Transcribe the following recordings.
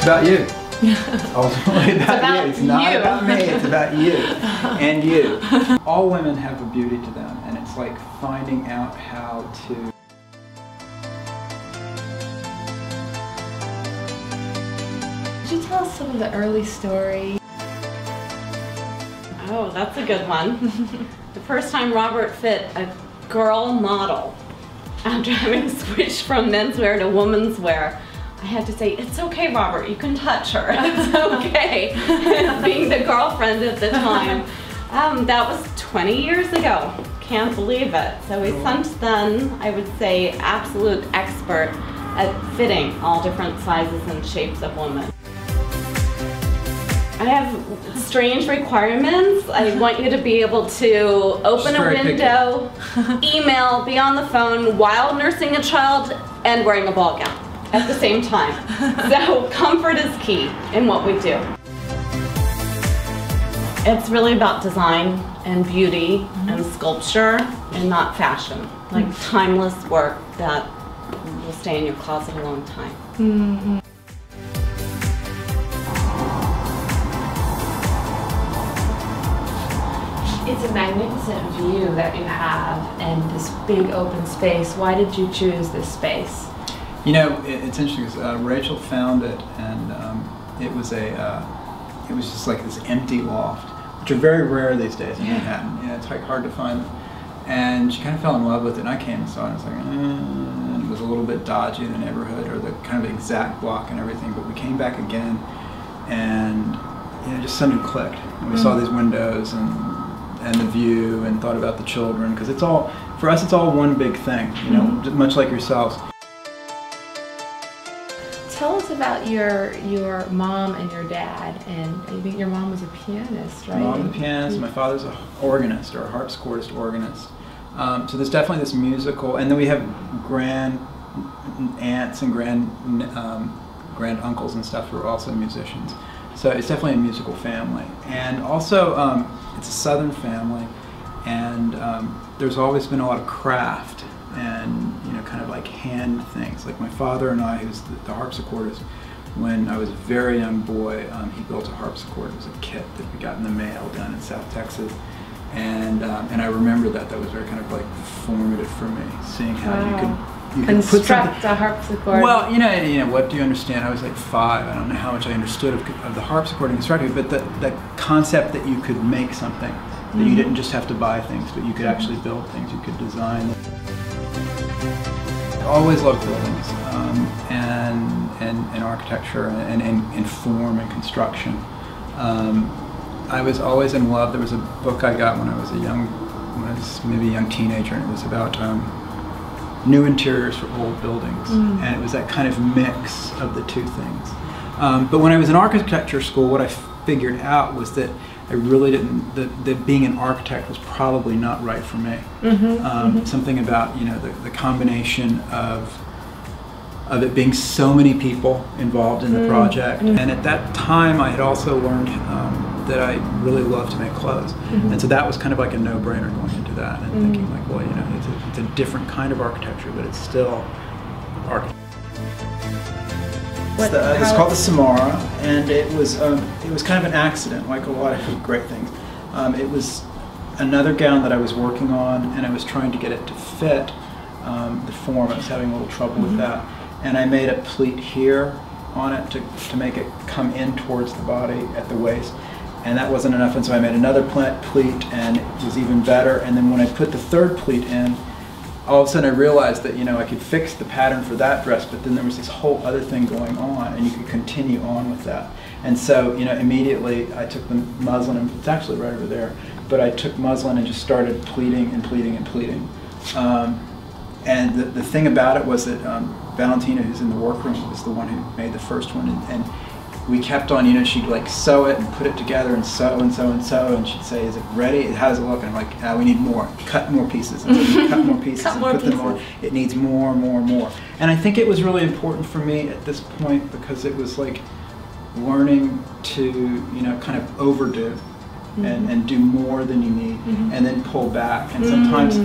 about you. It's ultimately about you. It's not about me, it's about you and you. All women have a beauty to them, and it's like finding out how to... Could you tell us some of the early story? Oh, that's a good one. The first time Robert fit a girl model after having switched from menswear to women's wear, I had to say, it's okay, Robert, you can touch her, it's okay. Being the girlfriend at the time. That was 20 years ago, can't believe it. So since then, I would say absolute expert at fitting all different sizes and shapes of women. I have strange requirements. I want you to be able to open a window, email, be on the phone while nursing a child and wearing a ball gown at the same time. So comfort is key in what we do. It's really about design and beauty and sculpture and not fashion. Like timeless work that will stay in your closet a long time. It's a magnificent view that you have and this big open space. Why did you choose this space? You know, it's interesting because Rachel found it, and it was just like this empty loft, which are very rare these days in Manhattan. You know, it's like hard to find them. And she kind of fell in love with it, and I came and saw it, and I was like, and it was a little bit dodgy in the neighborhood, or the kind of exact block and everything, but we came back again, and you know, just something clicked. And we saw these windows and the view, and thought about the children, because it's all, for us, it's all one big thing, you know, much like yourselves. Tell us about your mom and your dad, and I think your mom was a pianist, right? My mom's a pianist, my father's an organist, or a harpsichordist organist. So there's definitely this musical, and then we have grand aunts and grand uncles and stuff who are also musicians. So it's definitely a musical family. And also, it's a Southern family, and there's always been a lot of craft and, you know, kind of like hand things. Like my father and I, who's the harpsichordist, when I was a very young boy, he built a harpsichord. It was a kit that we got in the mail down in South Texas. And I remember that was very kind of like formative for me, seeing how you could construct a harpsichord. Well, you know, what do you understand? I was like 5. I don't know how much I understood of the harpsichord and constructing it, but the concept that you could make something, that you didn't just have to buy things, but you could actually build things, you could design. I always loved buildings and architecture and form and construction. I was always in love. There was a book I got when I was maybe a young teenager, and it was about new interiors for old buildings, and it was that kind of mix of the two things. But when I was in architecture school, what I figured out was that I really didn't, that being an architect was probably not right for me. Something about, you know, the combination of it being so many people involved in the project, and at that time I had also learned that I really love to make clothes, and so that was kind of like a no-brainer going into that, and thinking like, well, you know, it's a different kind of architecture, but it's still architecture. It's called the Samara, and it was kind of an accident, like a lot of great things. It was another gown that I was working on, and I was trying to get it to fit the form. I was having a little trouble with that, and I made a pleat here on it to make it come in towards the body at the waist, and that wasn't enough, and so I made another pleat, and it was even better. And then when I put the third pleat in, all of a sudden I realized that, you know, I could fix the pattern for that dress, but then there was this whole other thing going on, and you could continue on with that. And so, you know, immediately I took the muslin, and it's actually right over there, but I took muslin and just started pleating and pleating and pleating. And the thing about it was that Valentina, who's in the workroom, was the one who made the first one, and we kept on, you know, she'd like sew it and put it together and sew and sew and sew, and she'd say, is it ready? How does it look? And I'm like, we need more. Cut more pieces. And so we cut more pieces and put them on. It needs more and more and more. And I think it was really important for me at this point, because it was like learning to, you know, kind of overdo and do more than you need, and then pull back. And sometimes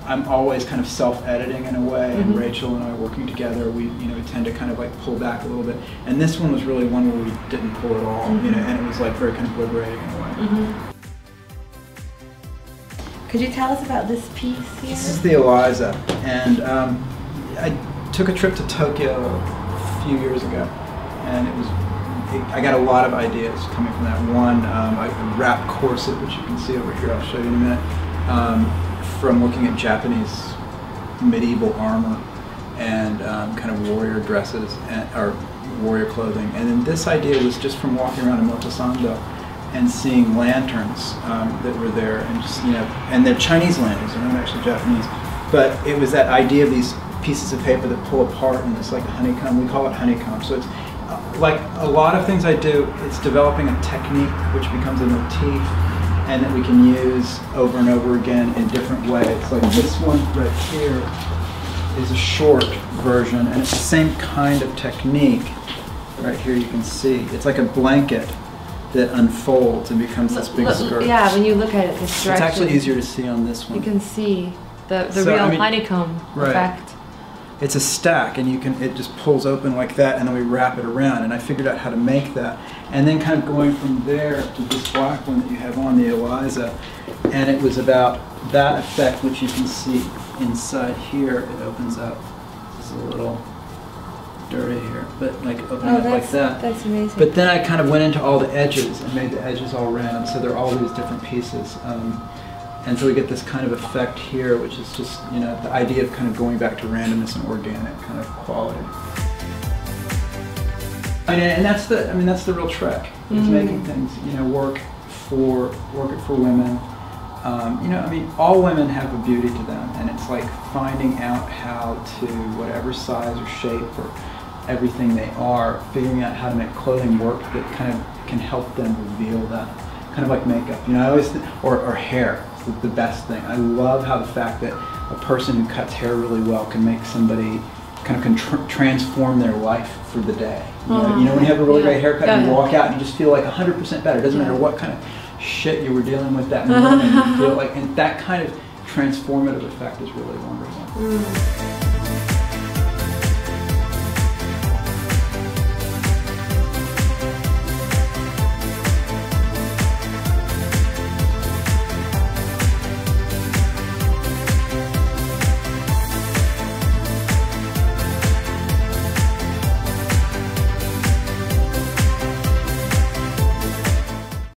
I'm always kind of self-editing in a way, and Rachel and I working together, we tend to kind of like pull back a little bit. And this one was really one where we didn't pull at all, and it was like very kind of liberating in a way. Could you tell us about this piece here? This is the Eliza, and I took a trip to Tokyo a few years ago, and I got a lot of ideas coming from that. One, a wrap corset, which you can see over here, I'll show you in a minute, from looking at Japanese medieval armor and kind of warrior dresses, or warrior clothing. And then this idea was just from walking around in Motosando and seeing lanterns that were there, and just, and they're Chinese lanterns, they're not actually Japanese. But it was that idea of these pieces of paper that pull apart, and it's like a honeycomb. We call it honeycomb. So it's like a lot of things I do, it's developing a technique which becomes a motif, and that we can use over and over again in different ways. Like this one right here is a short version, and it's the same kind of technique. Right here you can see. It's like a blanket that unfolds and becomes this big skirt. Yeah, when you look at it this direction. It's actually easier to see on this one. You can see the real honeycomb effect. It's a stack, and it just pulls open like that, and then we wrap it around, and I figured out how to make that. And then kind of going from there to this black one that you have on, the Eliza, and it was about that effect, which you can see inside here. It opens up. This is a little dirty here, but like opening up like that. That's amazing. But then I kind of went into all the edges and made the edges all round, so they're all these different pieces. And so we get this kind of effect here, which is just, the idea of kind of going back to randomness and organic kind of quality. And that's the real trick. Is making things, work for women. All women have a beauty to them, and it's like finding out how to, whatever size or shape or everything they are, figuring out how to make clothing work that kind of can help them reveal that. Kind of like makeup, I always or hair is the best thing. I love how the fact that a person who cuts hair really well can make somebody kind of transform their life for the day. When you have a really great haircut, and you walk out and you just feel like 100% better. It doesn't matter what kind of shit you were dealing with that morning. You feel like, and that kind of transformative effect is really wonderful.